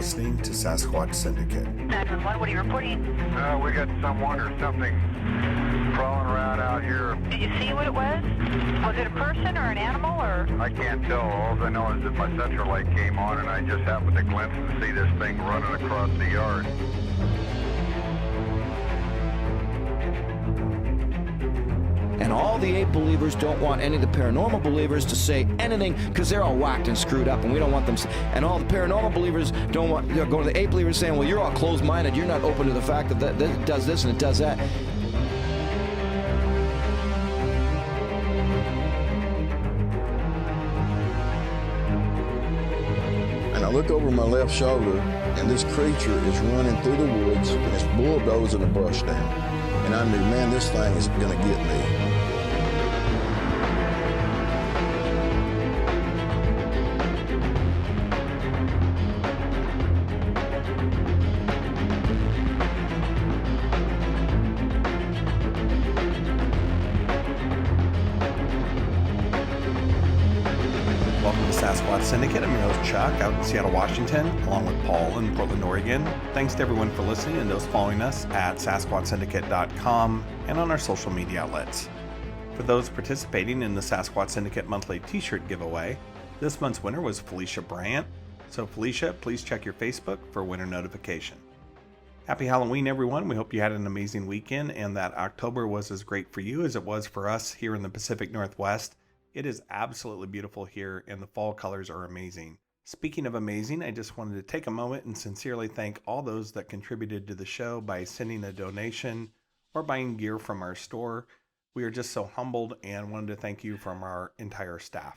listening to Sasquatch Syndicate. 911, what are you reporting? We got someone or something crawling around out here. Did you see what it was? Was it a person or an animal or? I can't tell. All I know is that my central light came on and I just happened to glimpse and see this thing running across the yard. And all the ape believers don't want any of the paranormal believers to say anything because they're all whacked and screwed up, and we don't want them. And all the paranormal believers don't want to go to the ape believers saying, well, you're all closed-minded. You're not open to the fact that it does this and it does that. And I look over my left shoulder, and this creature is running through the woods, and it's bulldozing the brush down. And I knew, man, this thing is going to get me. Welcome to Sasquatch Syndicate. I'm your host, Chuck, out in Seattle, Washington, along with Paul in Portland, Oregon. Thanks to everyone for listening and those following us at SasquatchSyndicate.com and on our social media outlets. For those participating in the Sasquatch Syndicate monthly t-shirt giveaway, this month's winner was Felicia Bryant. So Felicia, please check your Facebook for winner notification. Happy Halloween, everyone. We hope you had an amazing weekend and that October was as great for you as it was for us here in the Pacific Northwest. It is absolutely beautiful here, and the fall colors are amazing. Speaking of amazing, I just wanted to take a moment and sincerely thank all those that contributed to the show by sending a donation or buying gear from our store. We are just so humbled and wanted to thank you from our entire staff.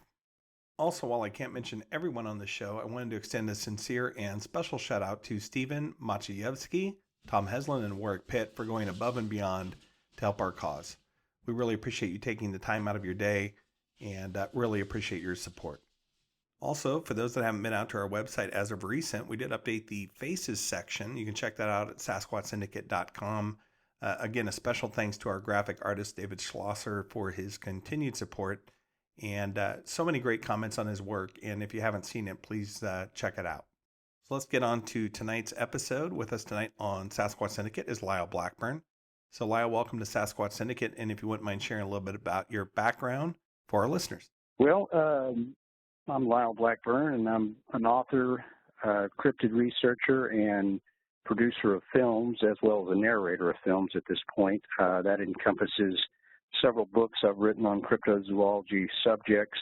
Also, while I can't mention everyone on the show, I wanted to extend a sincere and special shout out to Stephen Maciejewski, Tom Heslin, and Warwick Pitt for going above and beyond to help our cause. We really appreciate you taking the time out of your day and really appreciate your support. Also, for those that haven't been out to our website as of recent, we did update the Faces section. You can check that out at SasquatchSyndicate.com. Again, a special thanks to our graphic artist, David Schlosser, for his continued support and so many great comments on his work. And if you haven't seen it, please check it out. So let's get on to tonight's episode. With us tonight on Sasquatch Syndicate is Lyle Blackburn. So Lyle, welcome to Sasquatch Syndicate. And if you wouldn't mind sharing a little bit about your background for our listeners. Well, I'm Lyle Blackburn, and I'm an author, cryptid researcher, and producer of films, as well as a narrator of films at this point. That encompasses several books I've written on cryptozoology subjects,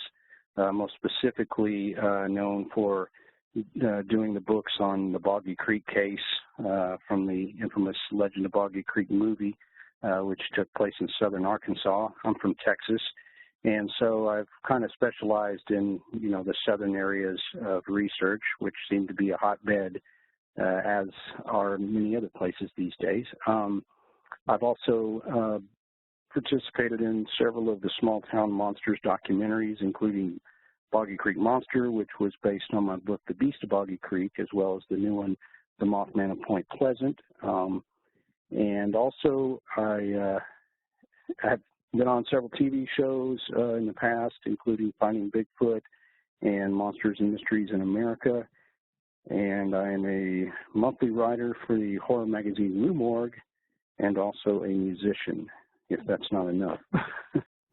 most specifically known for doing the books on the Boggy Creek case from the infamous Legend of Boggy Creek movie, which took place in southern Arkansas. I'm from Texas. And so I've kind of specialized in, the southern areas of research, which seem to be a hotbed, as are many other places these days. I've also participated in several of the Small Town Monsters documentaries, including Boggy Creek Monster, which was based on my book, The Beast of Boggy Creek, as well as the new one, The Mothman of Point Pleasant. And also I've been on several TV shows in the past, including Finding Bigfoot and Monsters and Mysteries in America. And I am a monthly writer for the horror magazine Rue Morgue, and also a musician, if that's not enough.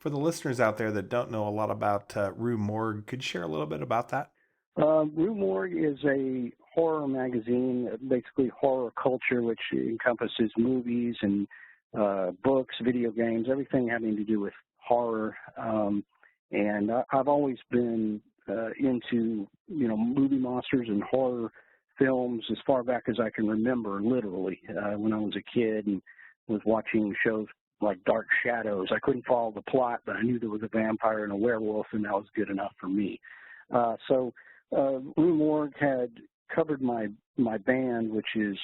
For the listeners out there that don't know a lot about Rue Morgue, could you share a little bit about that? Rue Morgue is a horror magazine, basically horror culture, which encompasses movies and books, video games, everything having to do with horror. And I've always been into, movie monsters and horror films as far back as I can remember, literally, when I was a kid and was watching shows like Dark Shadows. I couldn't follow the plot, but I knew there was a vampire and a werewolf, and that was good enough for me. So Rue Morgue had covered my band, which is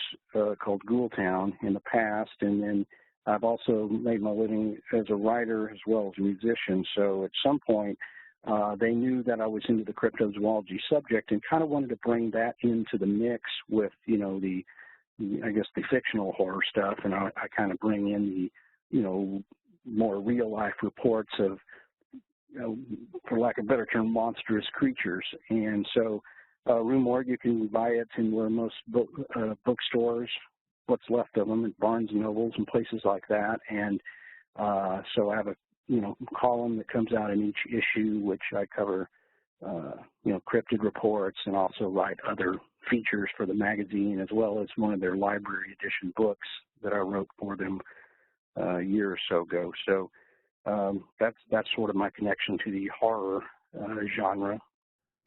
called Ghoul Town, in the past, and then I've also made my living as a writer as well as a musician. So at some point, they knew that I was into the cryptozoology subject and kind of wanted to bring that into the mix with, the fictional horror stuff. And I kind of bring in the, more real life reports of, for lack of a better term, monstrous creatures. And so Rue Morgue, you can buy it in where most bookstores, what's left of them, at Barnes and Nobles and places like that. And so I have a column that comes out in each issue, which I cover cryptid reports and also write other features for the magazine, as well as one of their library edition books that I wrote for them a year or so ago. So that's sort of my connection to the horror genre.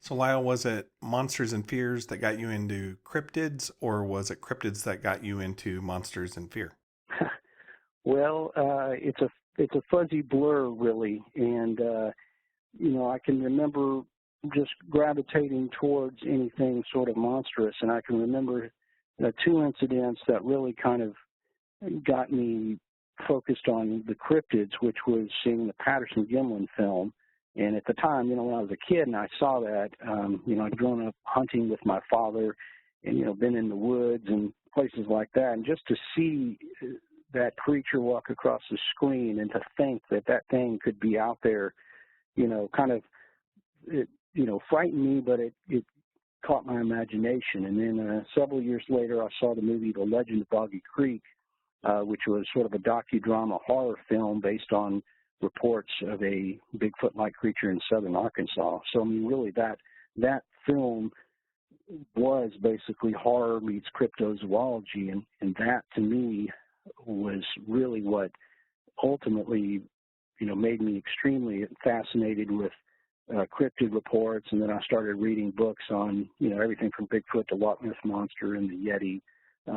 So Lyle, was it Monsters and Fears that got you into cryptids, or was it cryptids that got you into Monsters and Fear? Well, it's a fuzzy blur, really, and I can remember just gravitating towards anything sort of monstrous, and I can remember two incidents that really kind of got me focused on the cryptids, which was seeing the Patterson-Gimlin film. And at the time, when I was a kid and I saw that, I'd grown up hunting with my father and, been in the woods and places like that. And just to see that creature walk across the screen and to think that that thing could be out there, it frightened me, but it caught my imagination. And then several years later, I saw the movie The Legend of Boggy Creek, which was sort of a docudrama horror film based on reports of a Bigfoot-like creature in southern Arkansas. So, really that film was basically horror meets cryptozoology, and that, to me, was really what ultimately, made me extremely fascinated with cryptid reports. And then I started reading books on, everything from Bigfoot to Loch Ness Monster and the Yeti,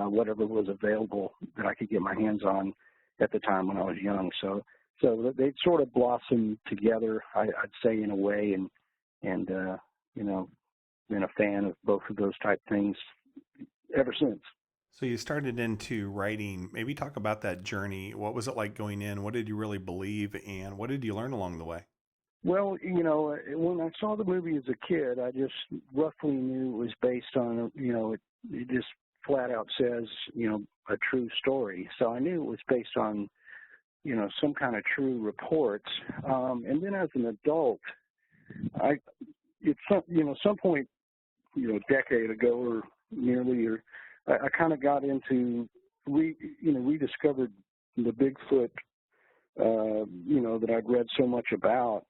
whatever was available that I could get my hands on at the time when I was young. So they sort of blossomed together, I'd say, in a way, and been a fan of both of those type things ever since. So you started into writing. Maybe talk about that journey. What was it like going in? What did you really believe, and what did you learn along the way? Well, when I saw the movie as a kid, I just roughly knew it was based on, it just flat out says, a true story. So I knew it was based on, some kind of true reports. And then as an adult, some point, a decade ago or nearly, I kind of got into, rediscovered the Bigfoot, that I'd read so much about,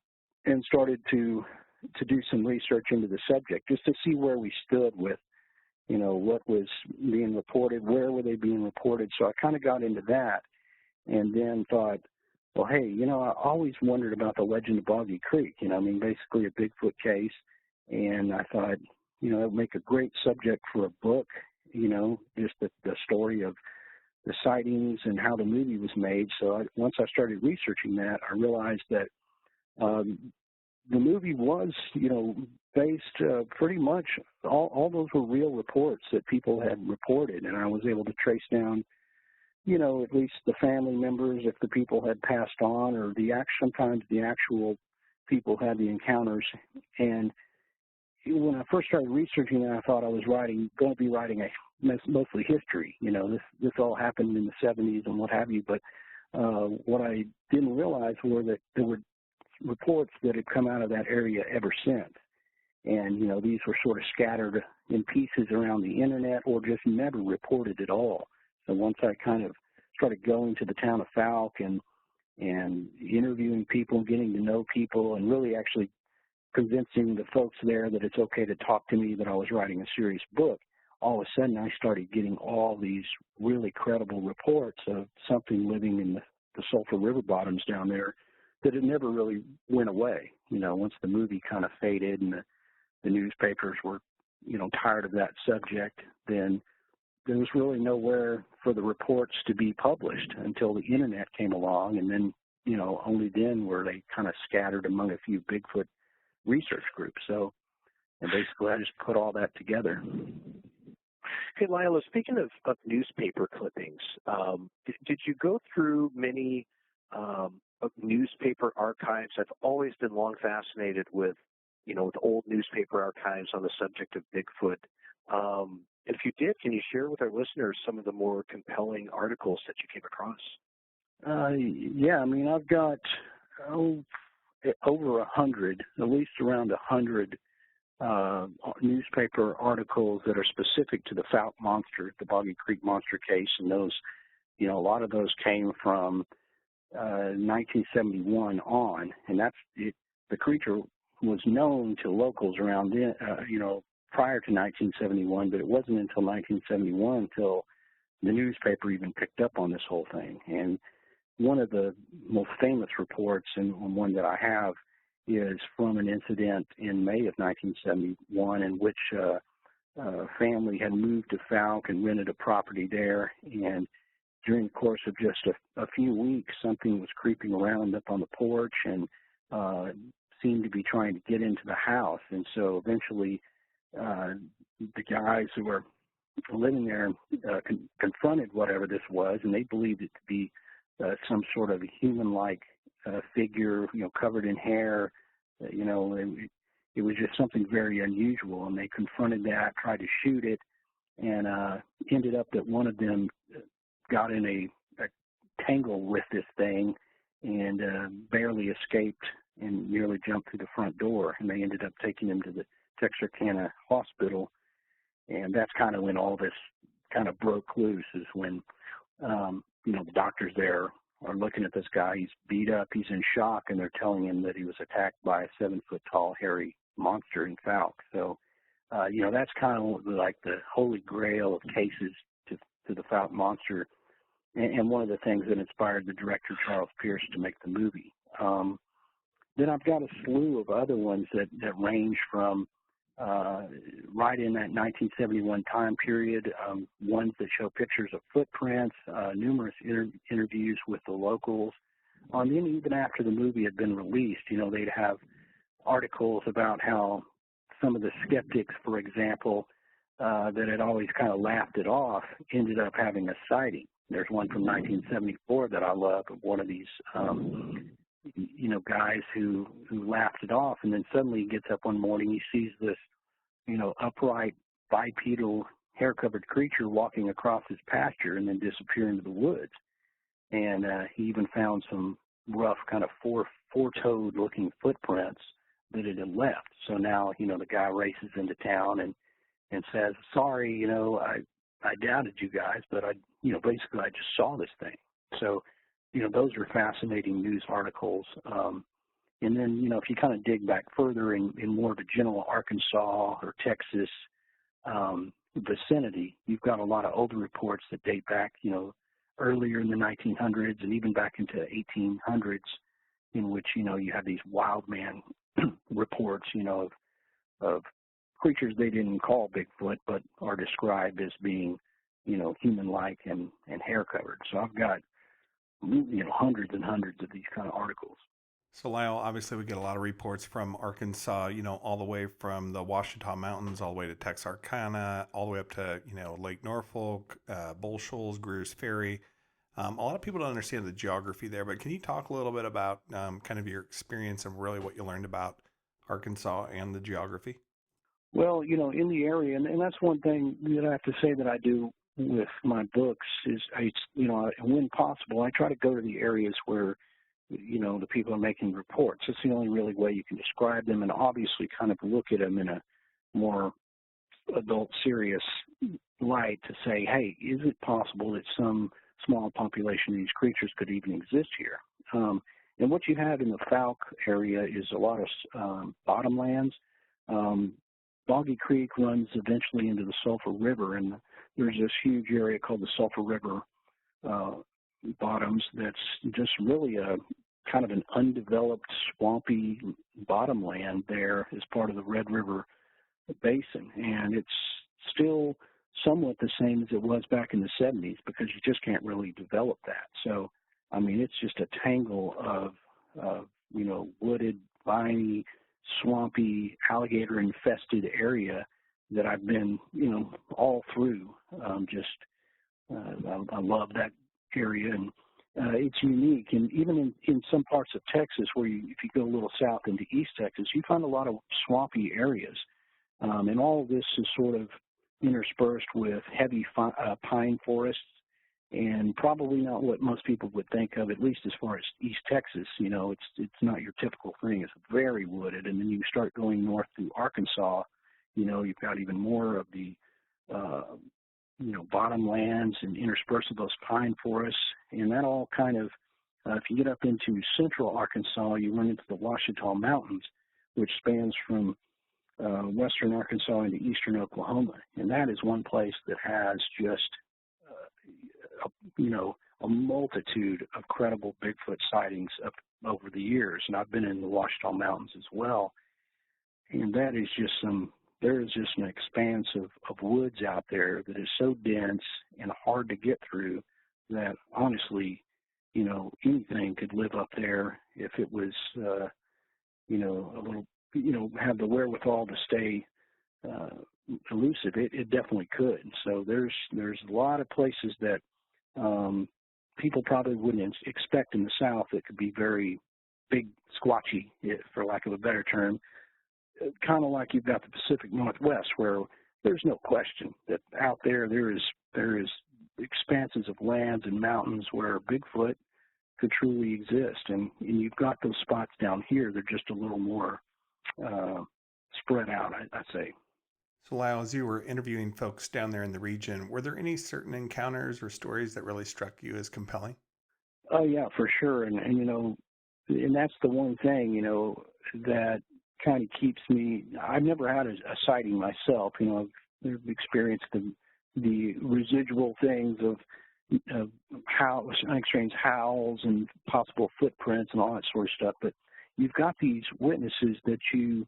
and started to do some research into the subject just to see where we stood with, what was being reported, where were they being reported. So I kind of got into that, and then thought, well, hey, I always wondered about the legend of Boggy Creek, basically a Bigfoot case. And I thought, it would make a great subject for a book, just the story of the sightings and how the movie was made. So once I started researching that, I realized that the movie was, based pretty much, all those were real reports that people had reported. And I was able to trace down, at least the family members, if the people had passed on, or sometimes the actual people had the encounters. And when I first started researching that, I thought I was going to be writing mostly history. This all happened in the 70s and what have you. But what I didn't realize were that there were reports that had come out of that area ever since. And, these were sort of scattered in pieces around the internet or just never reported at all. So once I kind of started going to the town of Falk and interviewing people, getting to know people, and really actually convincing the folks there that it's okay to talk to me, that I was writing a serious book, all of a sudden I started getting all these really credible reports of something living in the Sulphur River bottoms down there that it never really went away. Once the movie kind of faded and the newspapers were, tired of that subject, then there was really nowhere for the reports to be published until the internet came along, and then, only then were they kind of scattered among a few Bigfoot research groups. So, and basically I just put all that together. Hey, Lyle, speaking of newspaper clippings, did you go through many newspaper archives? I've always been long fascinated with, with old newspaper archives on the subject of Bigfoot. If you did, can you share with our listeners some of the more compelling articles that you came across? Yeah, I've got over 100, at least around 100 newspaper articles that are specific to the Fouke monster, the Boggy Creek Monster case, and those, a lot of those came from 1971 on, and that's it. The creature was known to locals around then, prior to 1971, but it wasn't until 1971 until the newspaper even picked up on this whole thing. And one of the most famous reports, and one that I have, is from an incident in May of 1971 in which a family had moved to Fouke and rented a property there, and during the course of just a few weeks, something was creeping around up on the porch and seemed to be trying to get into the house. And so eventually the guys who were living there confronted whatever this was, and they believed it to be some sort of human-like figure, covered in hair. It was just something very unusual, and they confronted that, tried to shoot it, and ended up that one of them got in a tangle with this thing and barely escaped and nearly jumped through the front door. And they ended up taking him to the Texarkana Hospital, and that's kind of when all this kind of broke loose, is when, the doctors there are looking at this guy. He's beat up, he's in shock, and they're telling him that he was attacked by a 7-foot-tall hairy monster in Fouke. So, that's kind of like the holy grail of cases to the Fouke monster, and one of the things that inspired the director Charles Pierce to make the movie. Then I've got a slew of other ones that range from right in that 1971 time period, ones that show pictures of footprints, numerous interviews with the locals. Then even after the movie had been released, they'd have articles about how some of the skeptics, for example, that had always kind of laughed it off, ended up having a sighting. There's one from 1974 that I love, of one of these, guys who laughed it off, and then suddenly he gets up one morning, he sees this, upright, bipedal, hair-covered creature walking across his pasture and then disappear into the woods. And he even found some rough, kind of four-toed looking footprints that it had left. So now, the guy races into town and says, sorry, I doubted you guys, but basically I just saw this thing. So, those are fascinating news articles. And then, if you kind of dig back further in more of a general Arkansas or Texas vicinity, you've got a lot of older reports that date back, earlier in the 1900s and even back into 1800s, in which, you have these wild man reports, of creatures they didn't call Bigfoot, but are described as being, human-like and hair-covered. So I've got, hundreds and hundreds of these kind of articles. So Lyle, obviously we get a lot of reports from Arkansas, all the way from the Ouachita Mountains, all the way to Texarkana, all the way up to, Lake Norfolk, Bull Shoals, Greer's Ferry. A lot of people don't understand the geography there, but can you talk a little bit about kind of your experience and really what you learned about Arkansas and the geography? Well, in the area, and that's one thing that I have to say that I do with my books is, when possible, I try to go to the areas where, the people are making reports. It's the only really way you can describe them, and obviously kind of look at them in a more adult, serious light to say, hey, is it possible that some small population of these creatures could even exist here? And what you have in the Fouke area is a lot of bottomlands. Boggy Creek runs eventually into the Sulphur River, and there's this huge area called the Sulphur River bottoms that's just really a kind of an undeveloped, swampy bottomland there as part of the Red River Basin. And it's still somewhat the same as it was back in the 70s because you just can't really develop that. So, it's just a tangle of wooded, viney, swampy, alligator-infested area that I've been, all through. I love that area, and it's unique. And even in some parts of Texas, where if you go a little south into East Texas, you find a lot of swampy areas. And all of this is sort of interspersed with heavy pine forests and probably not what most people would think of, at least as far as East Texas. It's not your typical thing. It's very wooded, and then you start going north through Arkansas. You've got even more of the bottomlands and interspersed with those pine forests, and that all kind of, if you get up into central Arkansas, you run into the Ouachita Mountains, which spans from western Arkansas into eastern Oklahoma, and that is one place that has just, a multitude of credible Bigfoot sightings up over the years, and I've been in the Ouachita Mountains as well, and that is just there is just an expanse of woods out there that is so dense and hard to get through that honestly, anything could live up there if it was, a little, have the wherewithal to stay elusive. It definitely could. So there's a lot of places that people probably wouldn't expect in the South that could be very big, squatchy, for lack of a better term. Kind of like you've got the Pacific Northwest, where there's no question that out there is expanses of lands and mountains where Bigfoot could truly exist, and you've got those spots down here. They're just a little more spread out, I'd say. So, Lyle, as you were interviewing folks down there in the region, were there any certain encounters or stories that really struck you as compelling? Oh yeah, for sure, and that's the one thing that kind of keeps me. I've never had a sighting myself. I've experienced the residual things of unexplained howls and possible footprints and all that sort of stuff. But you've got these witnesses that you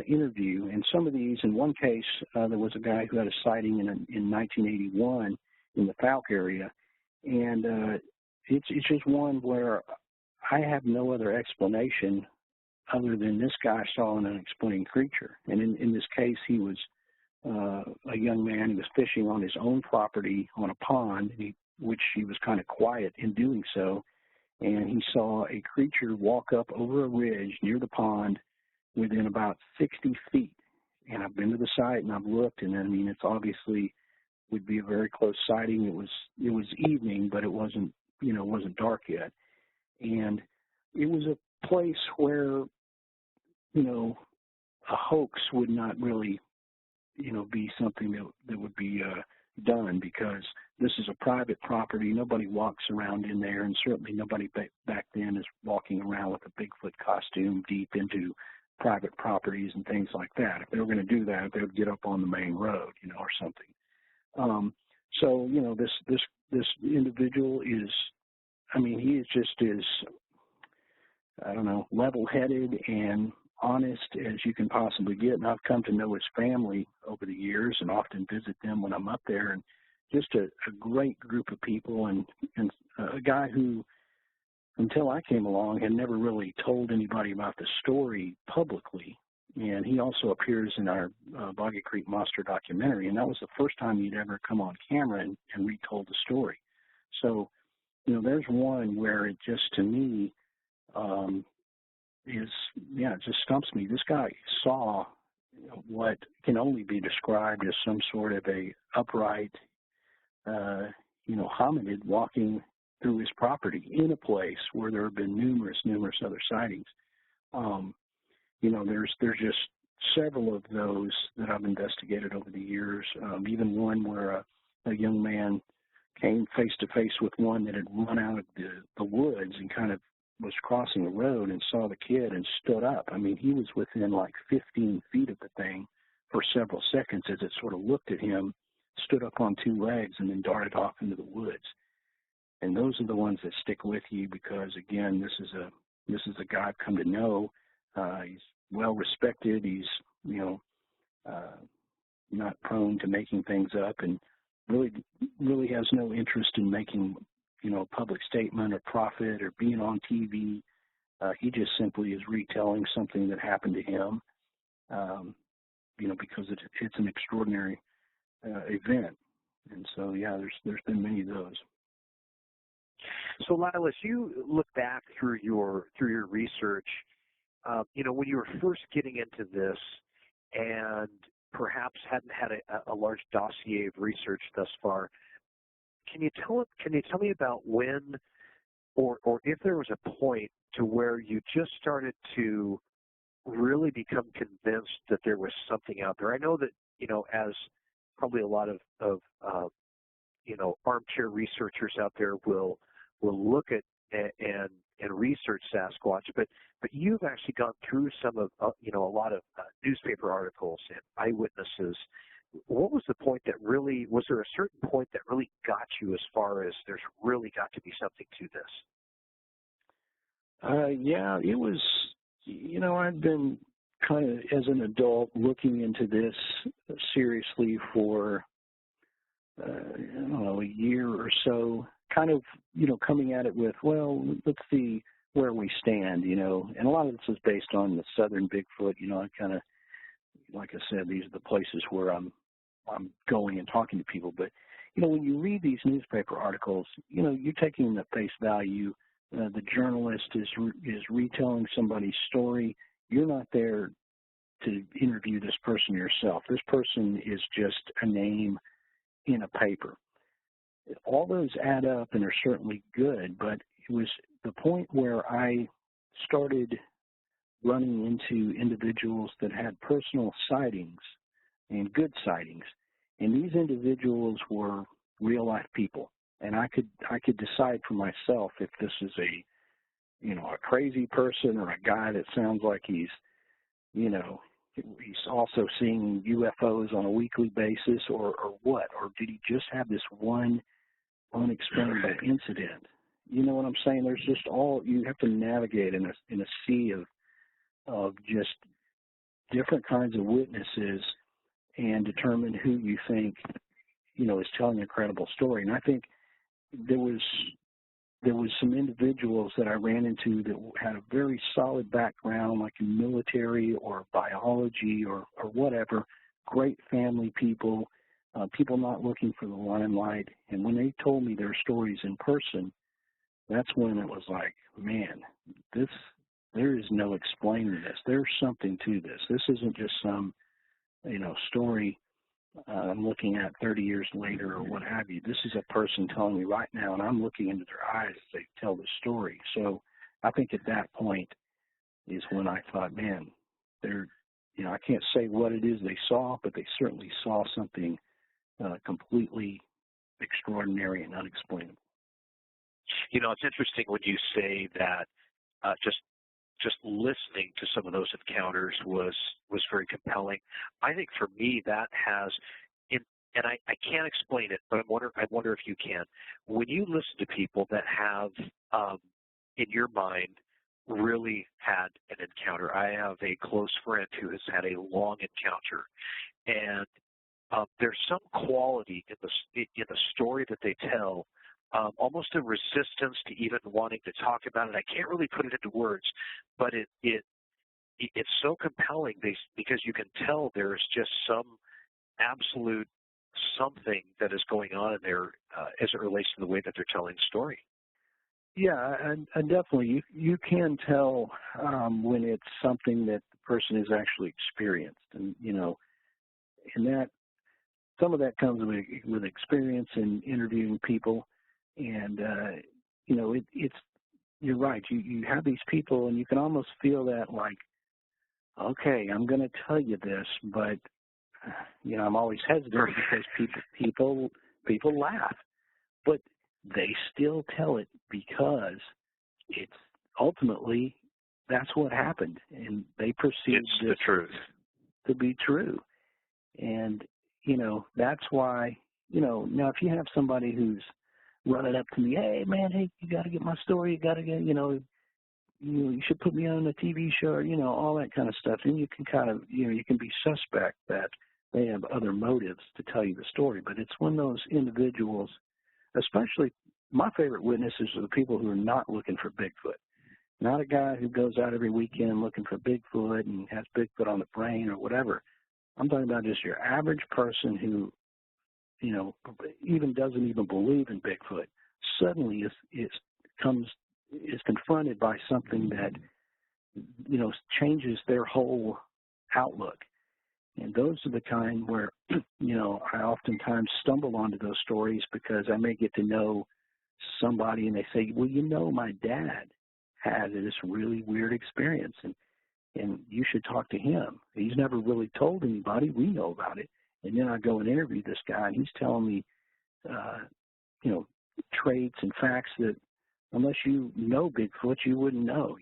interview, and some of these. In one case, there was a guy who had a sighting in 1981 in the Falk area, and it's just one where I have no other explanation other than this guy saw an unexplained creature. And in this case, he was a young man who was fishing on his own property on a pond, which he was kind of quiet in doing so, and he saw a creature walk up over a ridge near the pond within about 60 feet. And I've been to the site and I've looked, and it's obviously would be a very close sighting. It was evening, but it wasn't dark yet, and it was a place where a hoax would not really be something that would be done, because this is a private property. Nobody walks around in there, and certainly nobody back then is walking around with a Bigfoot costume deep into private properties and things like that. If they were going to do that, they would get up on the main road, or something. So this individual is, he is just as, level-headed and honest as you can possibly get. And I've come to know his family over the years and often visit them when I'm up there, and just a great group of people, and a guy who, until I came along, had never really told anybody about the story publicly. And he also appears in our Boggy Creek Monster documentary, and that was the first time he'd ever come on camera and retold the story. So, there's one where it just, to me, it just stumps me. This guy saw what can only be described as some sort of a upright, hominid walking through his property in a place where there have been numerous other sightings. There's just several of those that I've investigated over the years. Even one where a young man came face to face with one that had run out of the woods and kind of was crossing the road and saw the kid and stood up. He was within like 15 feet of the thing for several seconds as it sort of looked at him, stood up on two legs, and then darted off into the woods. And those are the ones that stick with you, because again, this is a guy I've come to know. He's well respected. He's not prone to making things up, and really has no interest in making a public statement or profit or being on TV. He just simply is retelling something that happened to him, because it's an extraordinary event. And so, yeah, there's been many of those. So, Lyle, as you look back through your research, when you were first getting into this and perhaps hadn't had a large dossier of research thus far, can you tell me about when or if there was a point to where you just started to really become convinced that there was something out there? I know that, as probably a lot of armchair researchers out there will look at and research Sasquatch, but you've actually gone through some of a lot of newspaper articles and eyewitnesses. What was the point that really, was there a certain point that really got you as far as there's really got to be something to this? Yeah, it was, I've been kind of, as an adult, looking into this seriously for, I don't know, a year or so, kind of, coming at it with, well, let's see where we stand, and a lot of this is based on the southern Bigfoot, I kind of, like I said, these are the places where I'm going and talking to people, but, when you read these newspaper articles, you're taking the face value. The journalist is retelling somebody's story. You're not there to interview this person yourself. This person is just a name in a paper. All those add up and are certainly good, but it was the point where I started running into individuals that had personal sightings and good sightings, and these individuals were real-life people. And I could decide for myself if this is a crazy person or a guy that sounds like he's also seeing UFOs on a weekly basis or what, or did he just have this one unexplained incident? You know what I'm saying? There's just you have to navigate in a sea of just different kinds of witnesses and determine who you think, is telling a credible story. And I think there was some individuals that I ran into that had a very solid background, like in military or biology or whatever, great family people, people not looking for the limelight. And when they told me their stories in person, that's when it was like, man, there is no explaining this. There's something to this. This isn't just some, story I'm looking at 30 years later or what have you. This is a person telling me right now, and I'm looking into their eyes as they tell the story. So I think at that point is when I thought, man, I can't say what it is they saw, but they certainly saw something completely extraordinary and unexplainable. It's interesting when you say that just listening to some of those encounters was very compelling. I think for me that has, and I can't explain it, but I wonder if you can. When you listen to people that have, in your mind, really had an encounter. I have a close friend who has had a long encounter, and there's some quality in the story that they tell. Almost a resistance to even wanting to talk about it. I can't really put it into words, but it's so compelling because you can tell there's just some absolute something that is going on in there as it relates to the way that they're telling the story. Yeah, and definitely you can tell when it's something that the person has actually experienced, and and that some of that comes with experience in interviewing people. And, it's you're right. You have these people, and you can almost feel that like, okay, I'm going to tell you this, but, I'm always hesitant because people laugh. But they still tell it because it's ultimately that's what happened, and they perceive the truth to be true. And, that's why, now if you have somebody who's running up to me, hey you got to get my story, you got to get, you should put me on a TV show, all that kind of stuff. And you can kind of, you can be suspect that they have other motives to tell you the story. But it's when those individuals, especially my favorite witnesses are the people who are not looking for Bigfoot. Not a guy who goes out every weekend looking for Bigfoot and has Bigfoot on the brain or whatever. I'm talking about just your average person who, even doesn't even believe in Bigfoot, suddenly is confronted by something that, changes their whole outlook. And those are the kind where, I oftentimes stumble onto those stories because I may get to know somebody and they say, well, my dad had this really weird experience and you should talk to him. He's never really told anybody. We know about it. And then I go and interview this guy and he's telling me, traits and facts that unless you know Bigfoot, you wouldn't know,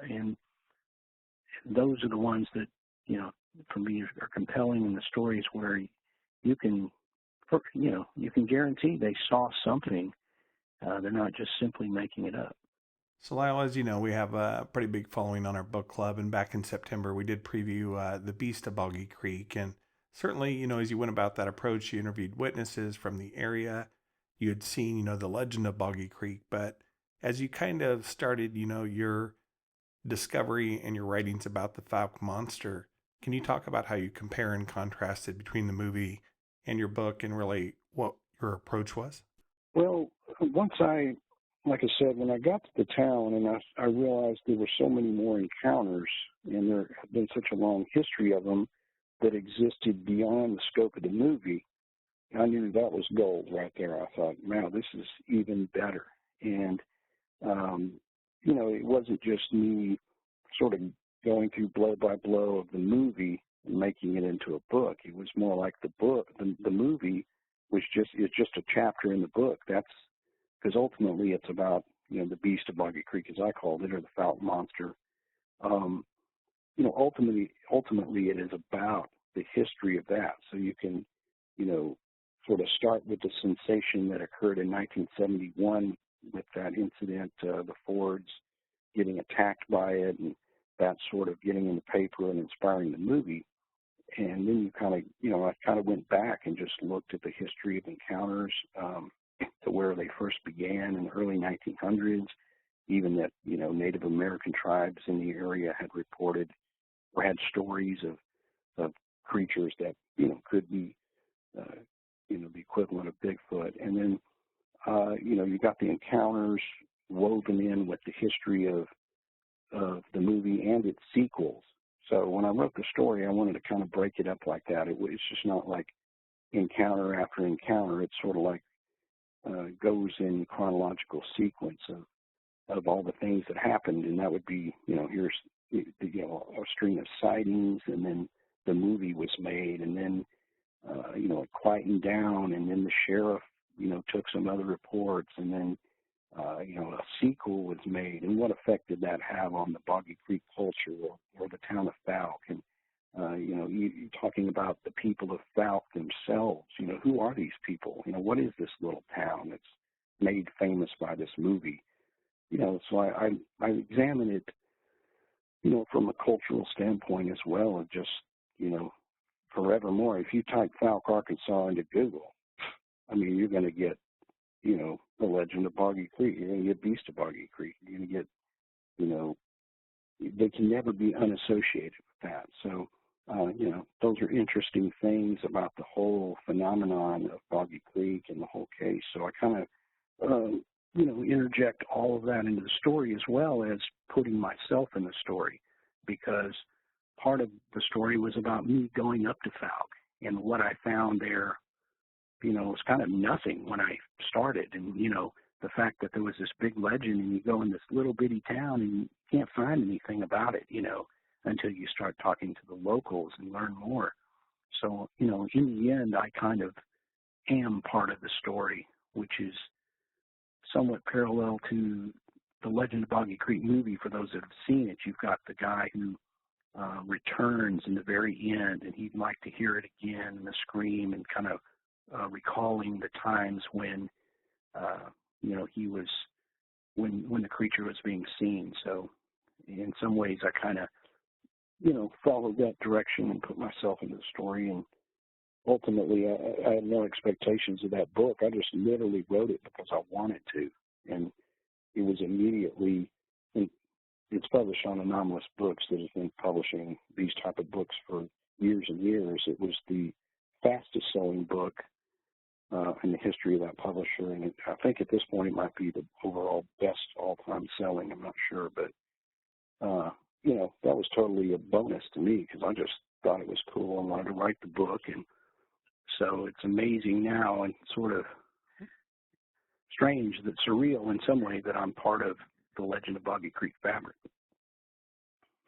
and those are the ones that, for me are compelling in the stories where you can guarantee they saw something. They're not just simply making it up. So Lyle, as you know, we have a pretty big following on our book club, and back in September we did preview The Beast of Boggy Creek, and certainly, as you went about that approach, you interviewed witnesses from the area. You had seen, the legend of Boggy Creek, but as you kind of started, your discovery and your writings about the Fouke monster, can you talk about how you compare and contrasted between the movie and your book and really what your approach was? Well, like I said, when I got to the town and I realized there were so many more encounters and there had been such a long history of them that existed beyond the scope of the movie, I knew that was gold right there. I thought, wow, this is even better. And, it wasn't just me sort of going through blow by blow of the movie and making it into a book. It was more like the movie is just a chapter in the book. That's because ultimately it's about, the Beast of Boggy Creek, as I called it, or the Fouke monster. Ultimately it is about the history of that. So you can, sort of start with the sensation that occurred in 1971 with that incident, the Fords getting attacked by it, and that sort of getting in the paper and inspiring the movie. And then I kind of went back and just looked at the history of encounters to where they first began in the early 1900s, even that, Native American tribes in the area had reported or had stories of creatures that, could be, the equivalent of Bigfoot. And then, you got the encounters woven in with the history of the movie and its sequels. So when I wrote the story, I wanted to kind of break it up like that. It's just not like encounter after encounter. It's sort of like goes in chronological sequence of all the things that happened, and that would be, here's a string of sightings, and then the movie was made, and then it quietened down, and then the sheriff took some other reports, and then a sequel was made, and what effect did that have on the Boggy Creek culture or the town of Fouke? And you're talking about the people of Fouke themselves. Who are these people? What is this little town that's made famous by this movie? So I examine it, from a cultural standpoint as well, and just, forevermore. If you type Fouke, Arkansas into Google, you're going to get, the legend of Boggy Creek. You're going to get Beast of Boggy Creek. You're going to get, they can never be unassociated with that. So, those are interesting things about the whole phenomenon of Boggy Creek and the whole case. So I kind of, interject all of that into the story as well as putting myself in the story, because part of the story was about me going up to Fouke, and what I found there, was kind of nothing when I started. And, the fact that there was this big legend and you go in this little bitty town and you can't find anything about it, until you start talking to the locals and learn more. So, in the end, I kind of am part of the story, which is somewhat parallel to the Legend of Boggy Creek movie. For those that have seen it, you've got the guy who returns in the very end, and he'd like to hear it again, and the scream, and kind of recalling the times when, he was, when the creature was being seen. So in some ways I kind of, followed that direction and put myself into the story. And ultimately I had no expectations of that book. I just literally wrote it because I wanted to. And it was immediately, it's published on Anomalous Books that has been publishing these type of books for years and years. It was the fastest selling book in the history of that publisher, and I think at this point it might be the overall best all-time selling. I'm not sure, but that was totally a bonus to me because thought it was cool and wanted to write the book. And so it's amazing now and sort of strange, that surreal in some way, that I'm part of the legend of Boggy Creek Fabric.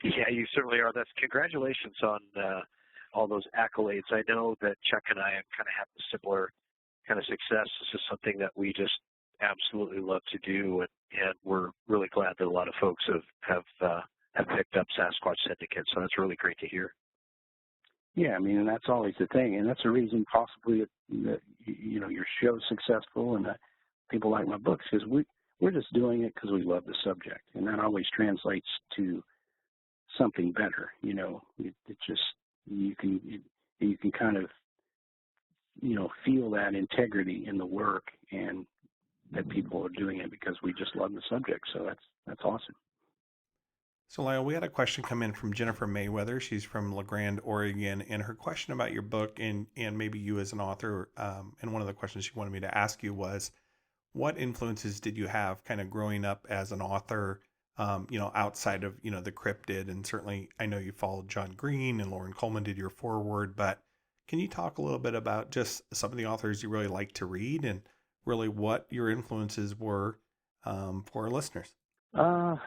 Yeah, you certainly are. That's congratulations on all those accolades. I know that Chuck and I have kind of had a similar kind of success. This is something that we just absolutely love to do, and we're really glad that a lot of folks have picked up Sasquatch Syndicate. So that's really great to hear. Yeah, I mean, and that's always the thing, and that's the reason possibly that your show's successful and that people like my books, because we're just doing it because we love the subject, and that always translates to something better. It just you can kind of feel that integrity in the work, and that people are doing it because we just love the subject. So that's awesome. So, Lyle, we had a question come in from Jennifer Mayweather. She's from La Grande, Oregon, and her question about your book and maybe you as an author, and one of the questions she wanted me to ask you was, what influences did you have kind of growing up as an author, outside of, the cryptid? And certainly I know you followed John Green and Lauren Coleman did your foreword, but can you talk a little bit about just some of the authors you really like to read and really what your influences were for our listeners? I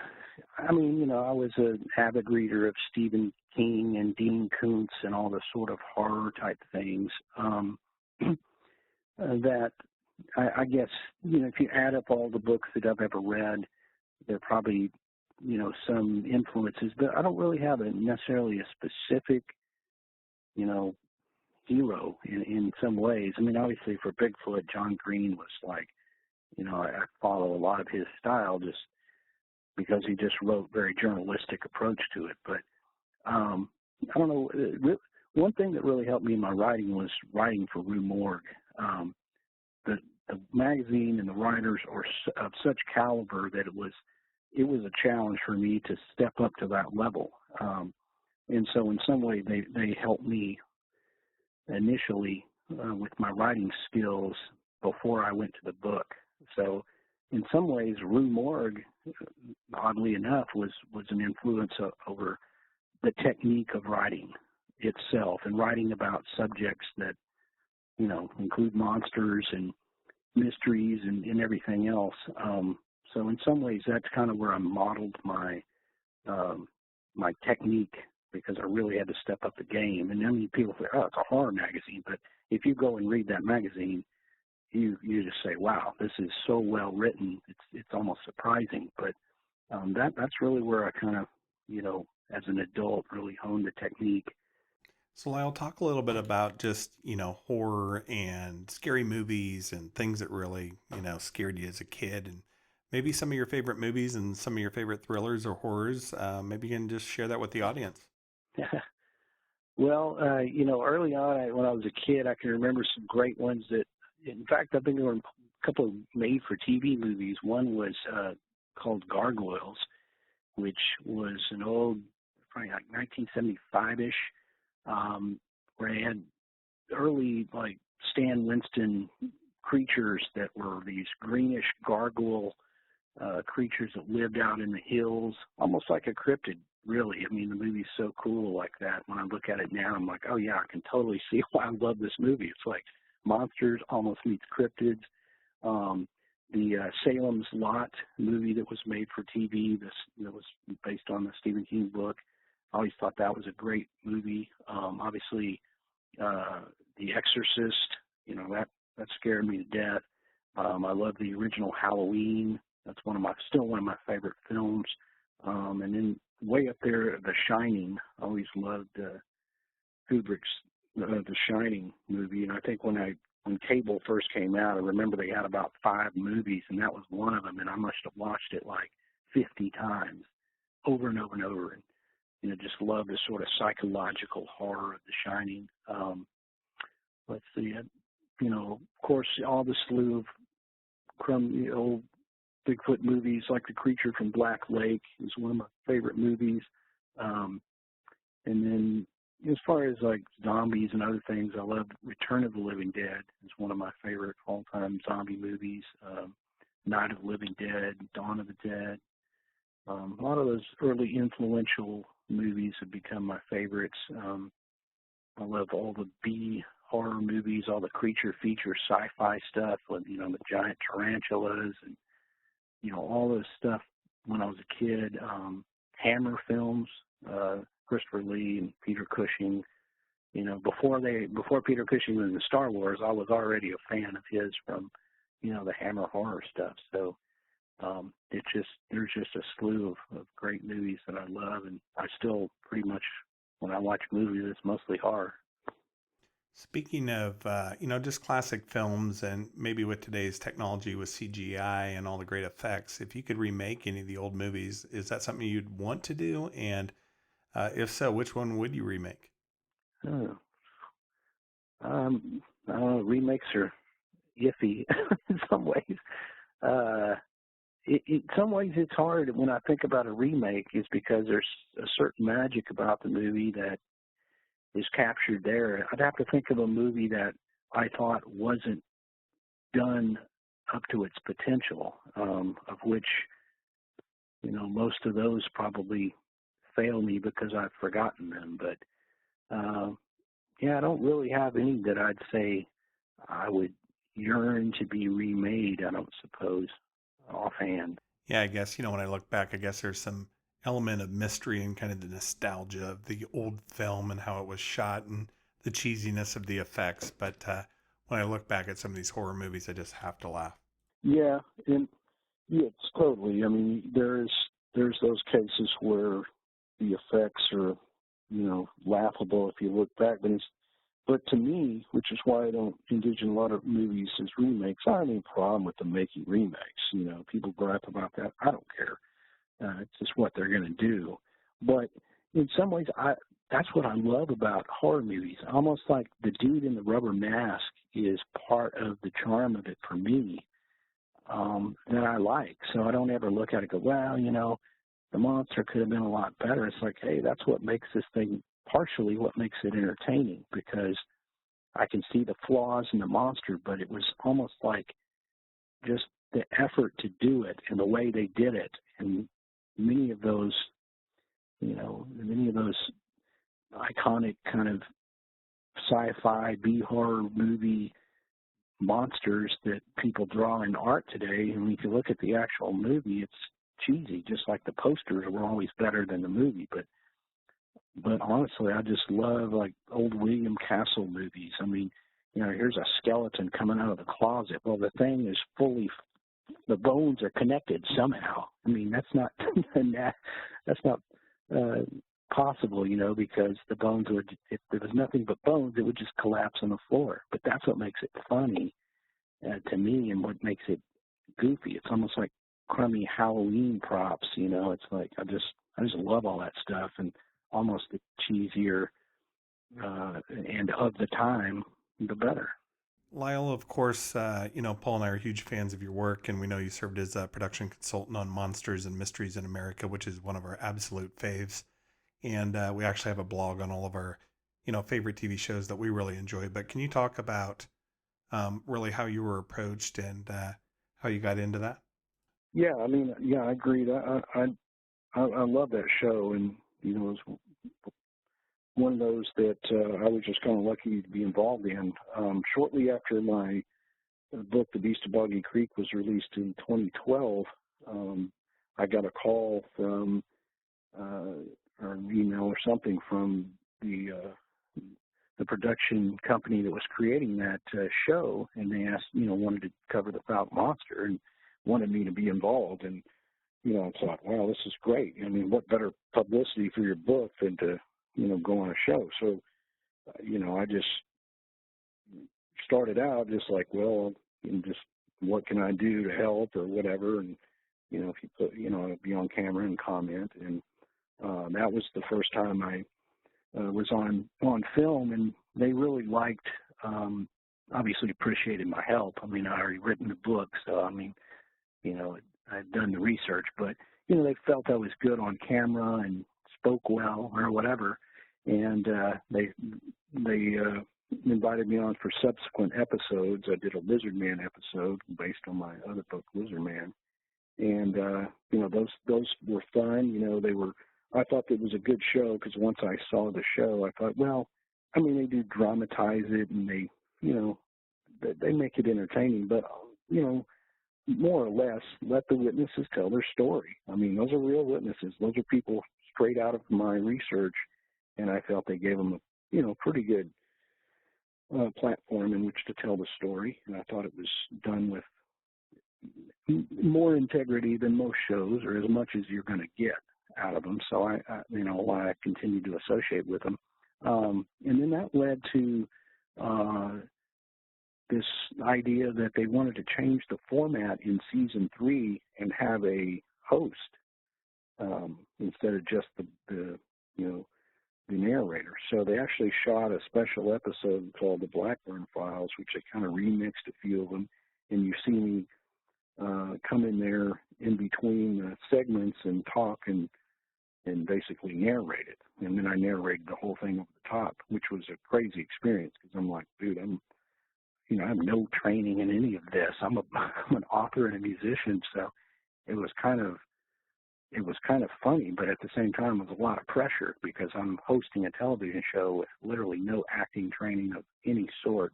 was an avid reader of Stephen King and Dean Koontz and all the sort of horror type things that I guess, if you add up all the books that I've ever read, there are probably, some influences, but I don't really have necessarily a specific, hero in some ways. I mean, obviously for Bigfoot, John Green was like, I follow a lot of his style just because he just wrote very journalistic approach to it. But I don't know. One thing that really helped me in my writing was writing for Rue Morgue. The magazine and the writers are of such caliber that it was a challenge for me to step up to that level. And so in some way they helped me initially with my writing skills before I went to the book. So in some ways, Rue Morgue, oddly enough, was an influence over the technique of writing itself and writing about subjects that, include monsters and mysteries and everything else. So in some ways, that's kind of where I modeled my my technique, because I really had to step up the game. And then people say, oh, it's a horror magazine. But if you go and read that magazine, you just say, wow, this is so well written. It's almost surprising. But that's really where I kind of, as an adult, really honed the technique. So, Lyle, talk a little bit about just, horror and scary movies and things that really, scared you as a kid, and maybe some of your favorite movies and some of your favorite thrillers or horrors. Maybe you can just share that with the audience. Well, early on when I was a kid, I can remember some great ones that, in fact, I think there were a couple of made-for-TV movies. One was called Gargoyles, which was an old, probably like 1975-ish, where they had early, like, Stan Winston creatures that were these greenish gargoyle creatures that lived out in the hills, almost like a cryptid, really. I mean, the movie's so cool like that. When I look at it now, I'm like, oh, yeah, I can totally see why I love this movie. It's like monsters almost meets cryptids. The Salem's Lot movie that was made for TV, that was based on the Stephen King book, I always thought that was a great movie. Obviously, The Exorcist, that scared me to death. I love the original Halloween. That's still one of my favorite films. And then way up there, The Shining. I always loved Kubrick's The Shining movie. And I think when cable first came out, I remember they had about 5 movies, and that was one of them. And I must have watched it like 50 times, over and over and over. And just love the sort of psychological horror of The Shining. Let's see, of course, all the slew of old Bigfoot movies, like The Creature from Black Lake is one of my favorite movies. And then as far as like zombies and other things, I love Return of the Living Dead. It's one of my favorite all-time zombie movies. Night of the Living Dead, Dawn of the Dead. A lot of those early influential movies have become my favorites. I love all the B horror movies, all the creature feature sci-fi stuff with, the giant tarantulas and, all this stuff when I was a kid. Hammer films, Christopher Lee and Peter Cushing. Before Peter Cushing was in Star Wars, I was already a fan of his from, the Hammer horror stuff. So there's just a slew of great movies that I love, and I still pretty much, when I watch movies, it's mostly horror. Speaking of, just classic films, and maybe with today's technology with CGI and all the great effects, if you could remake any of the old movies, is that something you'd want to do? And if so, which one would you remake? Remakes are iffy in some ways. In some ways, it's hard when I think about a remake, is because there's a certain magic about the movie that is captured there. I'd have to think of a movie that I thought wasn't done up to its potential, of which, most of those probably fail me because I've forgotten them. But, I don't really have any that I'd say I would yearn to be remade, I don't suppose, offhand. Yeah, I guess, when I look back, I guess there's some element of mystery and kind of the nostalgia of the old film and how it was shot and the cheesiness of the effects. But when I look back at some of these horror movies, I just have to laugh. Yeah, and yes, totally. I mean, there's those cases where the effects are, laughable if you look back. But to me, which is why I don't envision a lot of movies as remakes, I don't have any problem with them making remakes. People gripe about that. I don't care. It's just what they're going to do. But in some ways, that's what I love about horror movies. Almost like the dude in the rubber mask is part of the charm of it for me, that I like. So I don't ever look at it and go, well, the monster could have been a lot better. It's like, hey, that's what makes this thing, partially what makes it entertaining, because I can see the flaws in the monster, but it was almost like just the effort to do it and the way they did it. And many of those iconic kind of sci-fi B-horror movie monsters that people draw in art today, and if you look at the actual movie, it's cheesy, just like the posters were always better than the movie. But honestly, I just love like old William Castle movies. I mean, here's a skeleton coming out of the closet. Well, the thing is the bones are connected somehow. I mean, that's not possible, because the bones would, if there was nothing but bones, it would just collapse on the floor. But that's what makes it funny to me, and what makes it goofy. It's almost like crummy Halloween props. It's like I just love all that stuff, and almost the cheesier and of the time, the better. Lyle, of course, Paul and I are huge fans of your work, and we know you served as a production consultant on Monsters and Mysteries in America, which is one of our absolute faves. And we actually have a blog on all of our, favorite TV shows that we really enjoy. But can you talk about really how you were approached and how you got into that? Yeah, I agree. I love that show, and it was one of those that I was just kind of lucky to be involved in. Shortly after my book, The Beast of Boggy Creek, was released in 2012, I got a call from, or an email or something from the production company that was creating that show, and they asked, wanted to cover the Foul Monster and wanted me to be involved. And, I thought, wow, this is great. I mean, what better publicity for your book than to, go on a show. So, I just started out just like, well, just what can I do to help or whatever. And, if you put, I'd be on camera and comment. And that was the first time I was on film, and they really liked, obviously appreciated my help. I mean, I already written the book, so, I'd done the research, but, they felt I was good on camera and spoke well or whatever. And they invited me on for subsequent episodes. I did a Lizard Man episode based on my other book, Lizard Man. And, those were fun. I thought it was a good show because once I saw the show, I thought, well, I mean, they do dramatize it, and they, you know, they make it entertaining, but, you know, more or less let the witnesses tell their story. I mean, those are real witnesses. Those are people straight out of my research, and I felt they gave them a, you know, pretty good platform in which to tell the story, and I thought it was done with more integrity than most shows, or as much as you're going to get out of them. So I you know, why I continue to associate with them. And then that led to this idea that they wanted to change the format in season 3 and have a host instead of just the you know, the narrator. So they actually shot a special episode called the Blackburn Files, which they kind of remixed a few of them, and you see me come in there in between segments and talk and basically narrate it. And then I narrated the whole thing over the top, which was a crazy experience because I'm like, dude, I have no training in any of this. I'm an author and a musician, so it was kind of funny, but at the same time it was a lot of pressure because I'm hosting a television show with literally no acting training of any sort.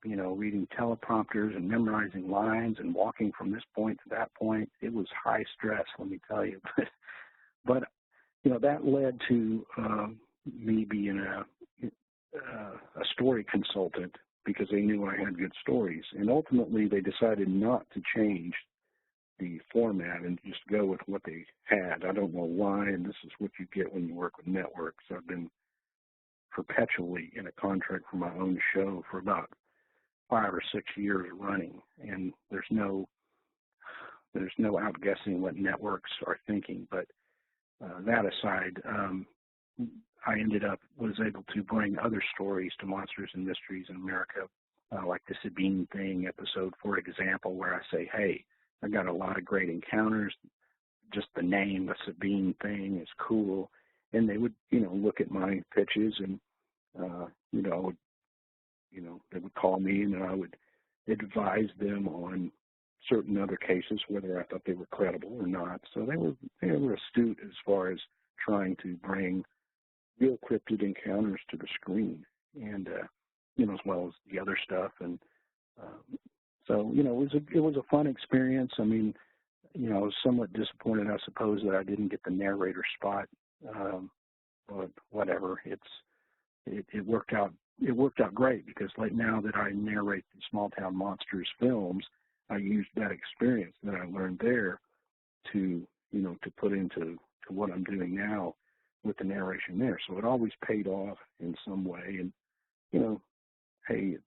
You know, reading teleprompters and memorizing lines and walking from this point to that point. It was high stress, let me tell you. But you know, that led to me being a story consultant because they knew I had good stories. And ultimately, they decided not to change the format and just go with what they had. I don't know why, and this is what you get when you work with networks. I've been perpetually in a contract for my own show for about 5 or 6 years running, and there's no outguessing what networks are thinking. But that aside, I was able to bring other stories to Monsters and Mysteries in America, like the Sabine Thing episode, for example, where I say, hey, I got a lot of great encounters. Just the name, the Sabine Thing, is cool. And they would, you know, look at my pitches and, they would call me and I would advise them on certain other cases, whether I thought they were credible or not. So they were astute as far as trying to bring real cryptid encounters to the screen, and as well as the other stuff. And so it was a fun experience. I mean, I was somewhat disappointed, I suppose, that I didn't get the narrator spot, but whatever. It worked out. It worked out great because like now that I narrate the Small Town Monsters films, I used that experience that I learned there to put into what I'm doing now with the narration there. So it always paid off in some way. And, hey,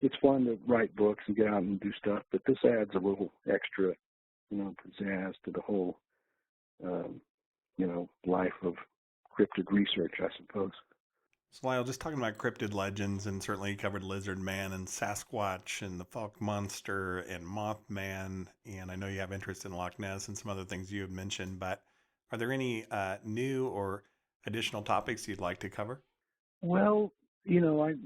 it's fun to write books and get out and do stuff, but this adds a little extra, pizzazz to the whole, life of cryptid research, I suppose. So Lyle, just talking about cryptid legends, and certainly you covered Lizard Man and Sasquatch and the Fog Monster and Mothman, and I know you have interest in Loch Ness and some other things you have mentioned, but are there any new or additional topics you'd like to cover? Well, there's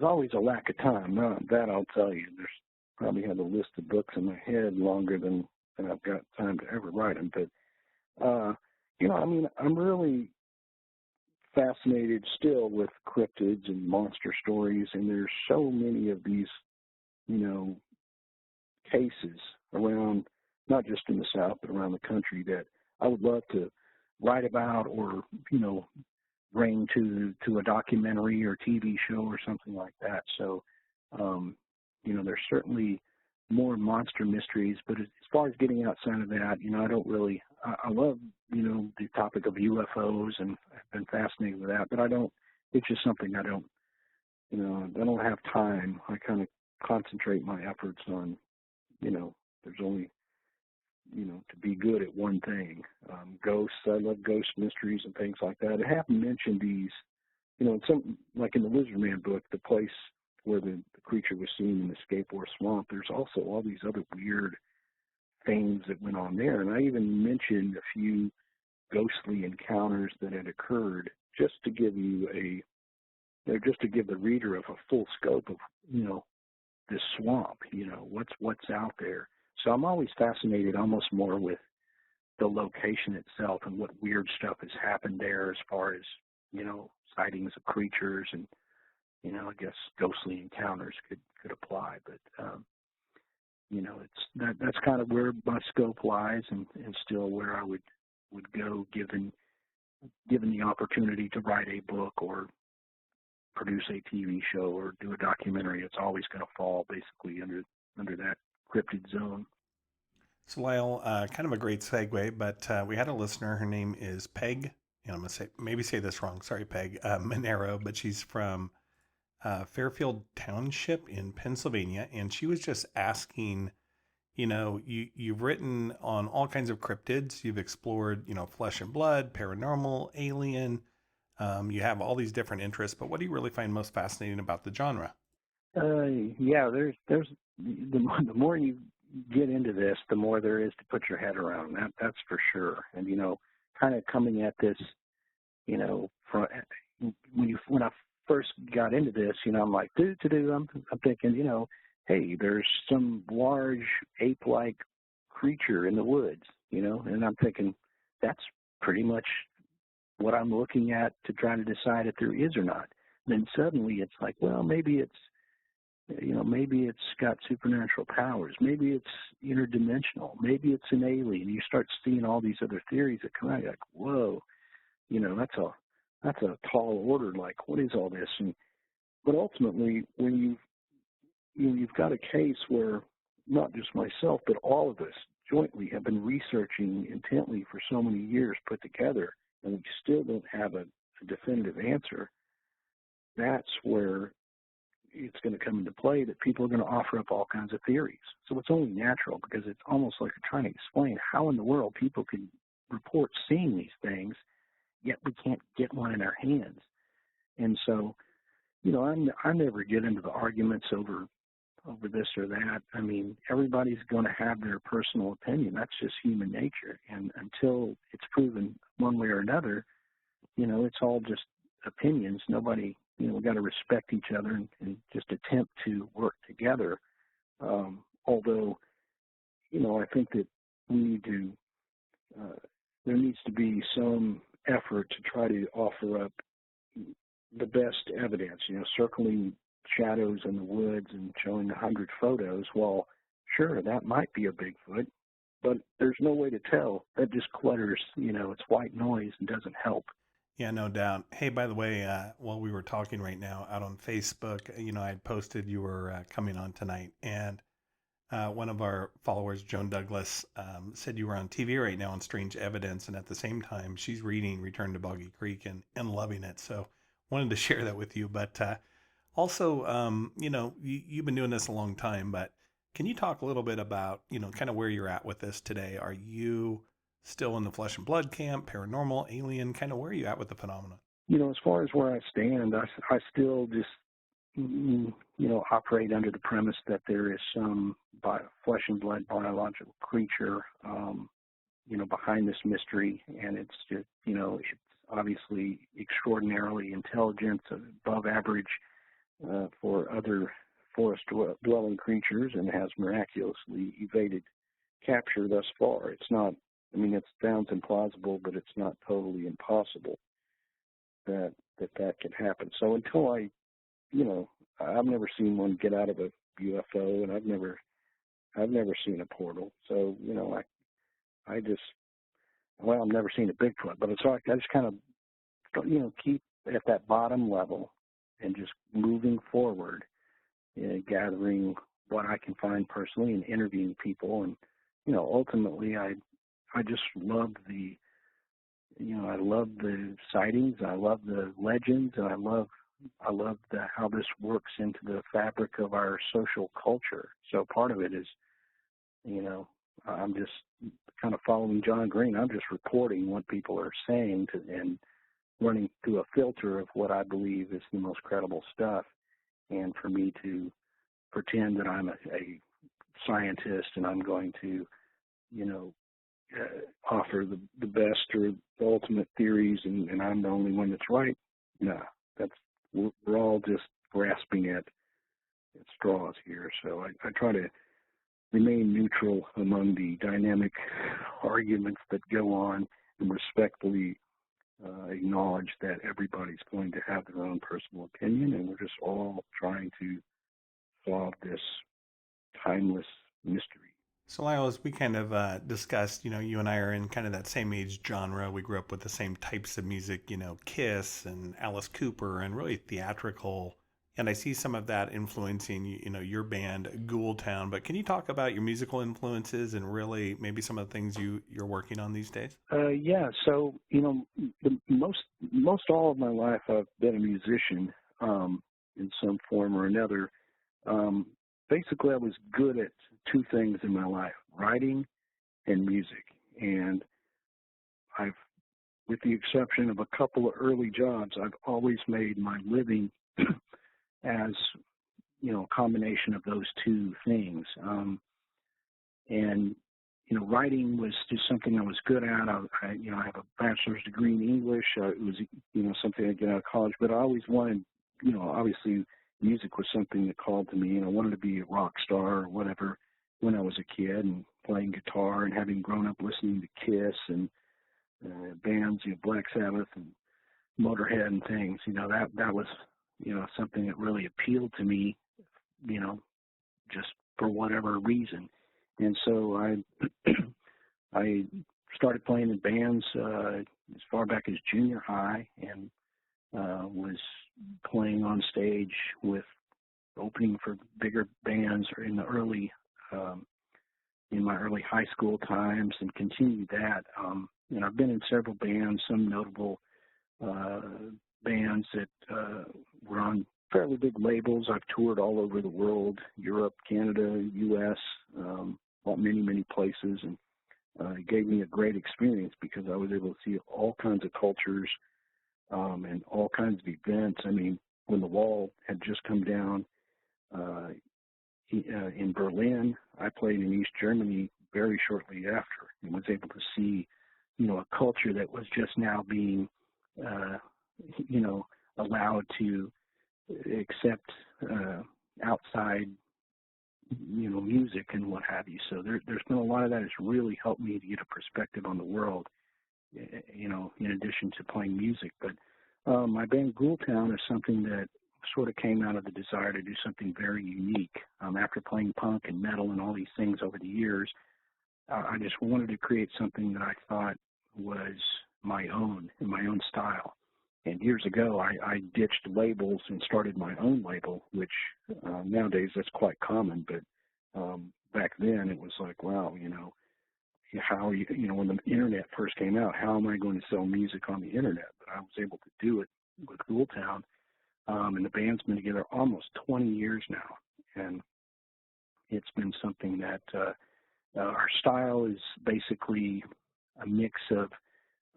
always a lack of time. That I'll tell you. There's probably have a list of books in my head longer than I've got time to ever write them. But, I'm really fascinated still with cryptids and monster stories, and there's so many of these, cases around, not just in the South, but around the country that I would love to write about or, bring to a documentary or TV show or something like that. So, there's certainly more monster mysteries, but as far as getting outside of that, I don't really, I love, the topic of UFOs, and I've been fascinated with that, but it's just something I don't have time. I kind of concentrate my efforts on, there's only, to be good at one thing. Ghosts, I love ghost mysteries and things like that. I haven't mentioned these, some, like in the Lizard Man book, the place where the creature was seen in the Skateboard Swamp, there's also all these other weird things that went on there. And I even mentioned a few ghostly encounters that had occurred just to give you just to give the reader of a full scope of, this swamp, what's out there. So I'm always fascinated almost more with the location itself and what weird stuff has happened there as far as, sightings of creatures and, I guess ghostly encounters could apply. But, that's kind of where my scope lies and still where I would go given the opportunity to write a book or produce a TV show or do a documentary. It's always going to fall basically under that cryptid zone. So Lyle, kind of a great segue, but we had a listener. Her name is Peg. I'm going to say this wrong. Sorry, Peg. Monero, but she's from Fairfield Township in Pennsylvania, and she was just asking, you've written on all kinds of cryptids. You've explored, flesh and blood, paranormal, alien. You have all these different interests, but what do you really find most fascinating about the genre? There's the more you get into this, the more there is to put your head around. That's for sure. And kind of coming at this, from when I first got into this, I'm like, I'm thinking, hey, there's some large ape-like creature in the woods, and I'm thinking that's pretty much what I'm looking at to try to decide if there is or not. And then suddenly it's like, well, maybe it's got supernatural powers. Maybe it's interdimensional. Maybe it's an alien. You start seeing all these other theories that come out. You're like, whoa, that's a tall order. Like, what is all this? But ultimately, when you've got a case where not just myself, but all of us jointly have been researching intently for so many years put together, and we still don't have a definitive answer, that's where it's going to come into play that people are going to offer up all kinds of theories. So it's only natural, because it's almost like you're trying to explain how in the world people can report seeing these things, yet we can't get one in our hands. And so, I never get into the arguments over this or that. I mean, everybody's going to have their personal opinion. That's just human nature. And until it's proven one way or another, it's all just opinions. Nobody, we've got to respect each other and just attempt to work together. Although, I think that we need to, there needs to be some effort to try to offer up the best evidence, circling shadows in the woods and showing 100 photos. Well, sure, that might be a Bigfoot, but there's no way to tell. That just clutters, it's white noise and doesn't help. Yeah, no doubt. Hey, by the way, while we were talking right now out on Facebook, I had posted you were coming on tonight, and one of our followers, Joan Douglas, said you were on TV right now on Strange Evidence, and at the same time, she's reading Return to Boggy Creek and loving it. So wanted to share that with you. But also, you've been doing this a long time, but can you talk a little bit about, kind of where you're at with this today? Are you still in the flesh and blood camp, paranormal, alien? Kind of where are you at with the phenomenon? As far as where I stand, I still just, operate under the premise that there is some flesh and blood biological creature, behind this mystery. And it's just, it's obviously extraordinarily intelligent, above average for other forest-dwelling creatures, and has miraculously evaded capture thus far. It's not, it sounds implausible, but it's not totally impossible that could happen. So until I've never seen one get out of a UFO, and I've never seen a portal. So, I've never seen a Bigfoot, but I just kind of, keep at that bottom level and just moving forward, gathering what I can find personally and interviewing people. And, ultimately I just love I love the sightings. I love the legends, and I love how this works into the fabric of our social culture. So part of it is, I'm just kind of following John Green. I'm just reporting what people are saying and running through a filter of what I believe is the most credible stuff. And for me to pretend that I'm a scientist and I'm going to, offer the best or the ultimate theories and I'm the only one that's right, no, we're all just grasping at straws here. So I try to remain neutral among the dynamic arguments that go on, and respectfully acknowledge that everybody's going to have their own personal opinion, and we're just all trying to solve this timeless mystery. So, Lyle, as we kind of discussed, you and I are in kind of that same age genre. We grew up with the same types of music, Kiss and Alice Cooper, and really theatrical. And I see some of that influencing, your band, Ghoultown. But can you talk about your musical influences and really maybe some of the things you're working on these days? Yeah. So, most all of my life I've been a musician in some form or another. Basically, I was good at two things in my life: writing and music. And with the exception of a couple of early jobs, I've always made my living as, a combination of those two things. And writing was just something I was good at. I have a bachelor's degree in English. It was, something I get out of college. But I always wanted, obviously, music was something that called to me, and I wanted to be a rock star or whatever when I was a kid, and playing guitar and having grown up listening to Kiss and bands, Black Sabbath and Motorhead and things. That was, something that really appealed to me, just for whatever reason. And so I started playing in bands as far back as junior high, and was playing on stage with opening for bigger bands or in my early high school times, and continued that. And I've been in several bands, some notable bands that were on fairly big labels. I've toured all over the world, Europe, Canada, U.S., many, many places, and it gave me a great experience because I was able to see all kinds of cultures and all kinds of events. I mean, when the wall had just come down in Berlin, I played in East Germany very shortly after, and was able to see, a culture that was just now being, allowed to accept outside, music and what have you. So there's been a lot of that has really helped me to get a perspective on the world, in addition to playing music. But my band Ghoultown is something that sort of came out of the desire to do something very unique. After playing punk and metal and all these things over the years, I just wanted to create something that I thought was my own, in my own style. And years ago, I ditched labels and started my own label, which nowadays that's quite common. But back then it was like, wow, how you, when the internet first came out, how am I going to sell music on the internet? But I was able to do it with Ghoultown. And the band's been together almost 20 years now. And it's been something that our style is basically a mix of,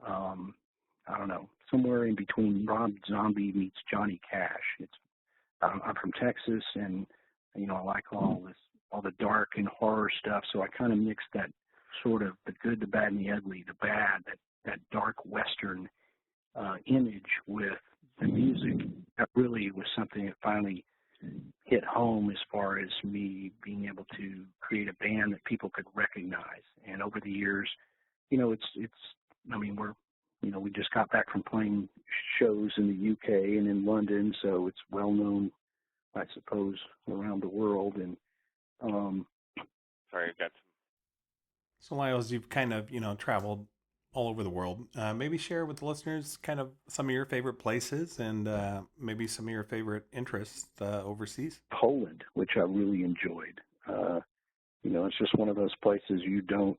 I don't know, somewhere in between Rob Zombie meets Johnny Cash. I'm from Texas, and I like all the dark and horror stuff. So I kind of mixed that sort of the good, the bad, and the ugly, the bad, that dark Western image with the music. That really was something that finally hit home as far as me being able to create a band that people could recognize. And over the years, we just got back from playing shows in the UK and in London, so it's well known, I suppose, around the world. And sorry, I've got some. So, Lyle, as you've kind of, traveled all over the world, maybe share with the listeners kind of some of your favorite places and maybe some of your favorite interests overseas. Poland, which I really enjoyed. It's just one of those places you don't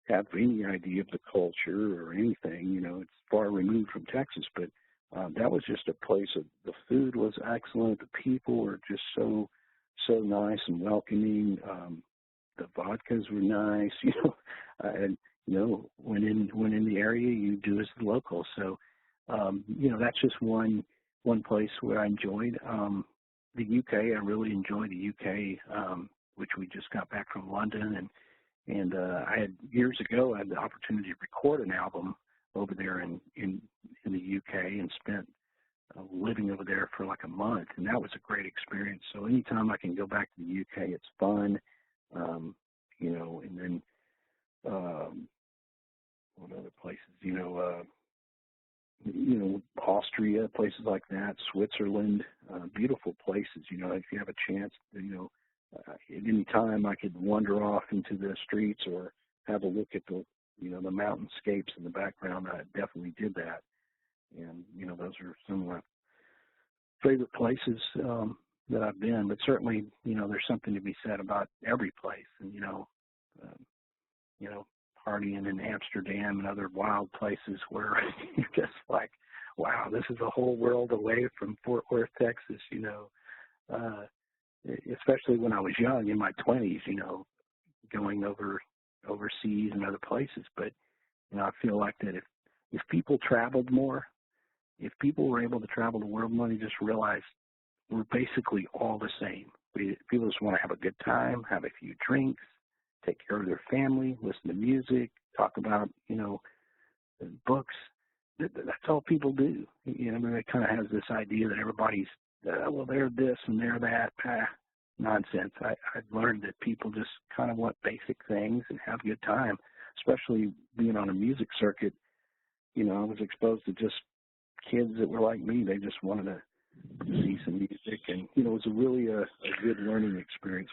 have any idea of the culture or anything. It's far removed from Texas, but that was just a place of, the food was excellent. The people were just so nice and welcoming. The vodkas were nice, and when in the area, you do as the local. So, that's just one place where I enjoyed. The UK, I really enjoyed the UK, which we just got back from London, and I had years ago I had the opportunity to record an album over there in the UK, and spent living over there for like a month, and that was a great experience. So anytime I can go back to the UK, it's fun. and then what other places, Austria, places like that, Switzerland, beautiful places, if you have a chance, at any time I could wander off into the streets or have a look at the mountainscapes in the background. I definitely did that. And, those are some of my favorite places that I've been. But certainly, there's something to be said about every place. And, partying in Amsterdam and other wild places where you're just like, wow, this is a whole world away from Fort Worth, Texas, especially when I was young, in my 20s, going overseas and other places. But, I feel like that if people traveled more, if people were able to travel the world more, they just realized we're basically all the same. People just want to have a good time, have a few drinks, take care of their family, listen to music, talk about, books. That's all people do. It kind of has this idea that everybody's, they're this and they're that. Nonsense. I've learned that people just kind of want basic things and have a good time, especially being on a music circuit. I was exposed to just kids that were like me. They just wanted to see some music, and, it was really a good learning experience.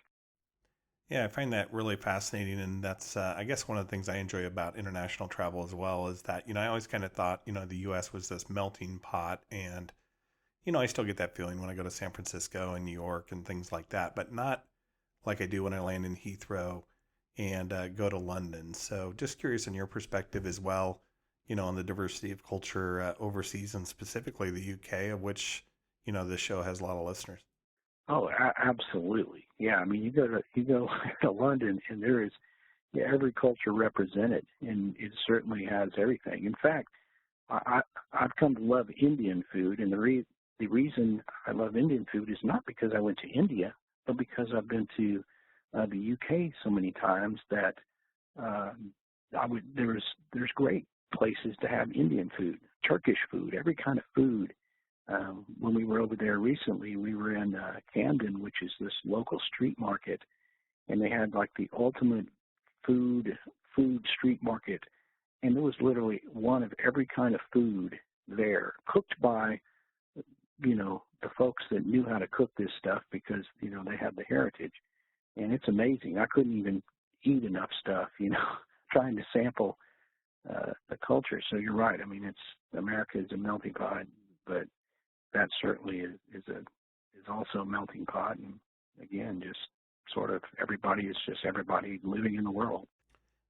Yeah, I find that really fascinating, and that's, I guess, one of the things I enjoy about international travel as well is that, I always kind of thought, the U.S. was this melting pot, and, I still get that feeling when I go to San Francisco and New York and things like that, but not like I do when I land in Heathrow and go to London. So just curious in your perspective as well, on the diversity of culture overseas, and specifically the UK, of which, this show has a lot of listeners. Oh, absolutely. Yeah, you go to London, and there is every culture represented, and it certainly has everything. In fact, I've come to love Indian food, and the reason I love Indian food is not because I went to India, but because I've been to the UK so many times that there's great places to have Indian food, Turkish food, every kind of food. When we were over there recently, we were in Camden, which is this local street market, and they had like the ultimate food street market, and there was literally one of every kind of food there, cooked by, the folks that knew how to cook this stuff because, they had the heritage. And it's amazing. I couldn't even eat enough stuff, trying to sample the culture. So you're right. America is a melting pot, but that certainly is also a melting pot. And again, just sort of everybody is just everybody living in the world.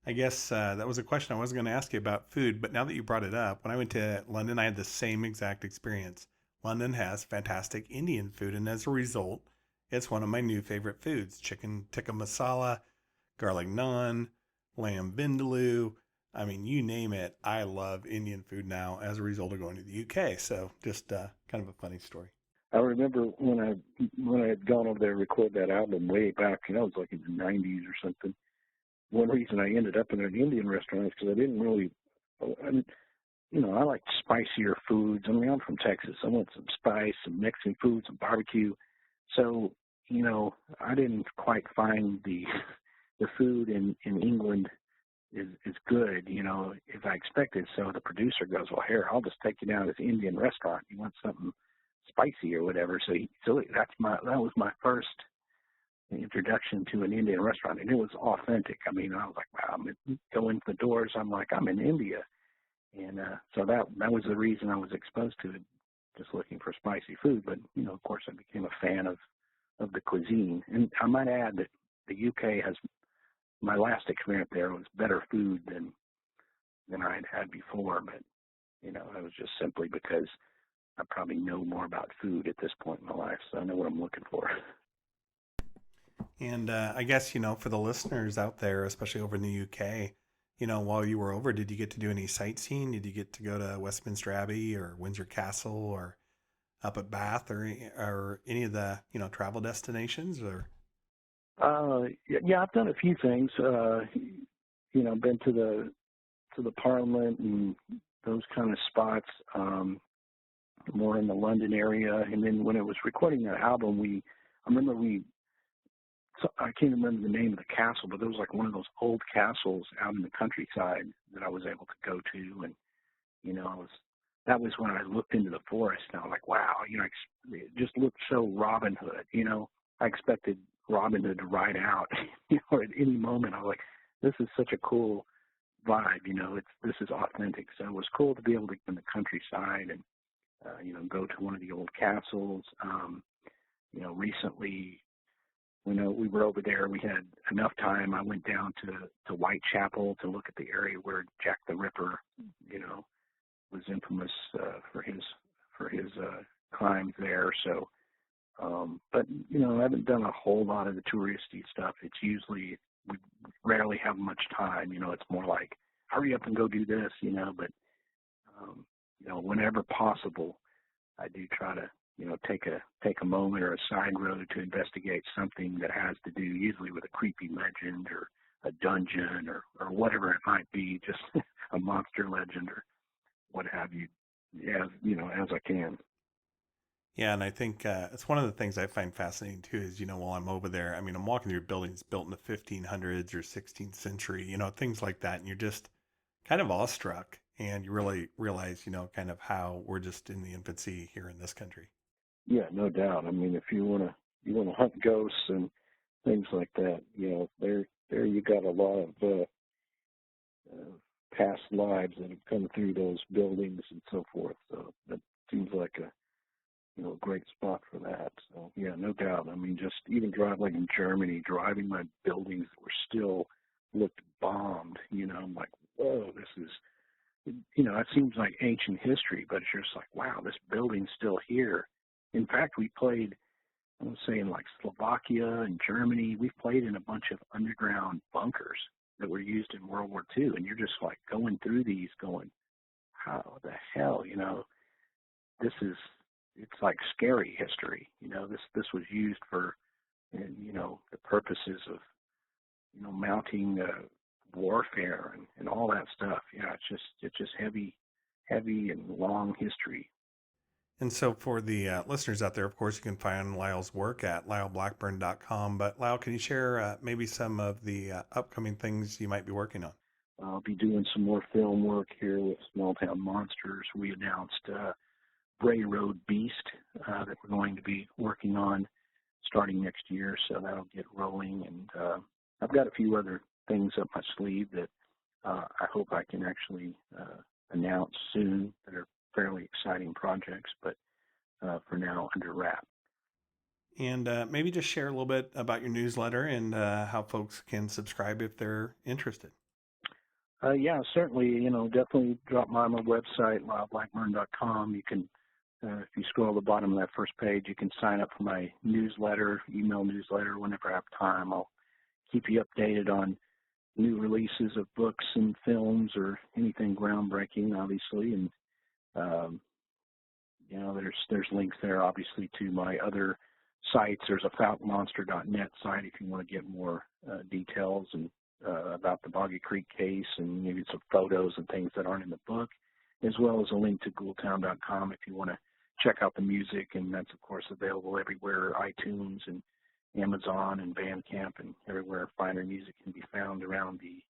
I guess that was a question I was going to ask you about food, but now that you brought it up, when I went to London, I had the same exact experience. London has fantastic Indian food, and as a result, it's one of my new favorite foods: chicken tikka masala, garlic naan, lamb vindaloo. You name it. I love Indian food now as a result of going to the UK. So just kind of a funny story. I remember when I had gone over there to record that album way back, it was like in the 90s or something. One reason I ended up in an Indian restaurant is because I didn't really, I like spicier foods. I'm from Texas. I want some spice, some Mexican food, some barbecue. So, I didn't quite find the food in England is good, as I expected. So the producer goes, well, here, I'll just take you down to this Indian restaurant. You want something spicy or whatever. So that was my first introduction to an Indian restaurant, and it was authentic. I was like, wow, go into the doors, I'm like, I'm in India. And so that was the reason I was exposed to it, just looking for spicy food. But, of course, I became a fan of the cuisine. And I might add that the UK has, my last experience there was better food than I had before. But, it was just simply because I probably know more about food at this point in my life, so I know what I'm looking for. And I guess, for the listeners out there, especially over in the UK, while you were over, did you get to do any sightseeing? Did you get to go to Westminster Abbey or Windsor Castle or up at Bath or any of the, travel destinations? Or yeah, I've done a few things. Been to the Parliament and those kind of spots, more in the London area. And then when I was recording that album, I remember we I can't remember the name of the castle, but there was like one of those old castles out in the countryside that I was able to go to, and that was when I looked into the forest, and I was like, wow, it just looked so Robin Hood. I expected Robin Hood to ride out, at any moment. I was like, this is such a cool vibe, this is authentic. So it was cool to be able to get in the countryside and go to one of the old castles. Recently, we were over there. We had enough time. I went down to Whitechapel to look at the area where Jack the Ripper, was infamous for his crimes there. So, but I haven't done a whole lot of the touristy stuff. It's usually we rarely have much time. It's more like hurry up and go do this. But whenever possible, I do try to take a moment or a side road to investigate something that has to do usually with a creepy legend or a dungeon or whatever it might be, just a monster legend or what have you, as I can. Yeah, and I think it's one of the things I find fascinating too is, while I'm over there, I mean, I'm walking through buildings built in the 1500s or 16th century, things like that, and you're just kind of awestruck, and you really realize, kind of how we're just in the infancy here in this country. Yeah, no doubt. I mean, if you want to hunt ghosts and things like that, there you got a lot of past lives that have come through those buildings and so forth. So that seems like a great spot for that. So yeah, no doubt. I mean, just even driving in Germany, driving by buildings that were still looked bombed. I'm like, whoa, this is. It seems like ancient history, but it's just like, wow, this building's still here. In fact, we played, I would say, in like Slovakia and Germany. We've played in a bunch of underground bunkers that were used in World War II, and you're just like going through these going, how the hell, it's like scary history. This was used for, the purposes of, mounting warfare and all that stuff. Yeah, it's just heavy and long history. And so for the listeners out there, of course, you can find Lyle's work at lyleblackburn.com. But Lyle, can you share maybe some of the upcoming things you might be working on? I'll be doing some more film work here with Small Town Monsters. We announced Bray Road Beast that we're going to be working on starting next year, so that'll get rolling. And I've got a few other things up my sleeve that I hope I can actually announce soon that are fairly exciting projects, but for now under wrap. And maybe just share a little bit about your newsletter and how folks can subscribe if they're interested. Yeah, certainly. Definitely drop by my website, lyleblackburn.com. You can, if you scroll to the bottom of that first page, you can sign up for my newsletter, email newsletter whenever I have time. I'll keep you updated on new releases of books and films or anything groundbreaking, obviously. And there's links there, obviously, to my other sites. There's a falcmonster.net site if you want to get more details and about the Boggy Creek case and maybe some photos and things that aren't in the book, as well as a link to ghoultown.com if you want to check out the music. And that's, of course, available everywhere, iTunes and Amazon and Bandcamp and everywhere finer music can be found around the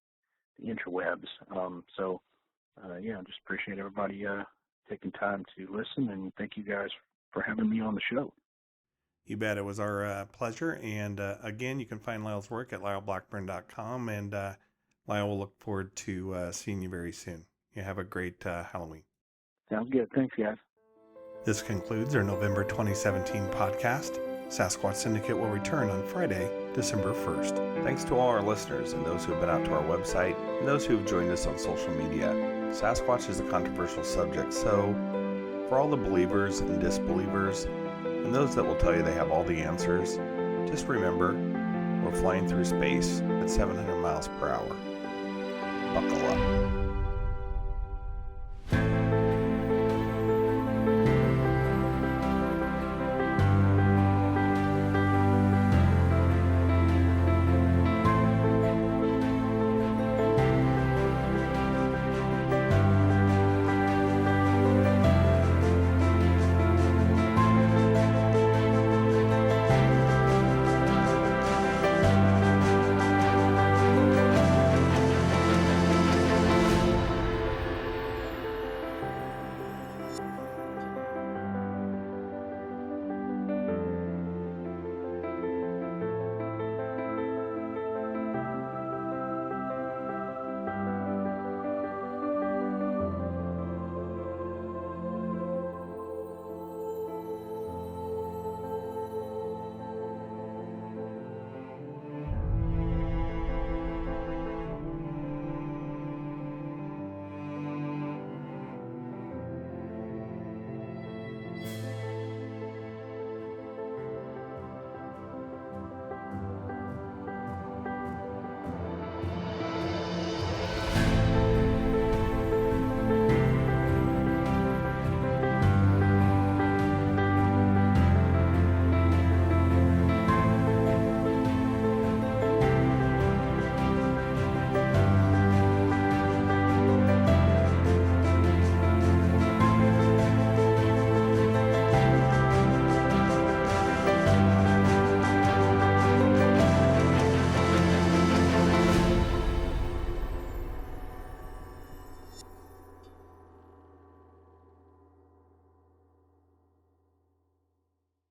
interwebs. Just appreciate everybody taking time to listen, and thank you guys for having me on the show. You bet. It was our pleasure. And again, you can find Lyle's work at lyleblackburn.com. And Lyle will look forward to seeing you very soon. You have a great Halloween. Sounds good. Thanks, guys. This concludes our November 2017 podcast. Sasquatch Syndicate will return on Friday, December 1st. Thanks to all our listeners and those who have been out to our website and those who have joined us on social media. Sasquatch is a controversial subject, so for all the believers and disbelievers, and those that will tell you they have all the answers, just remember, we're flying through space at 700 miles per hour. Buckle up.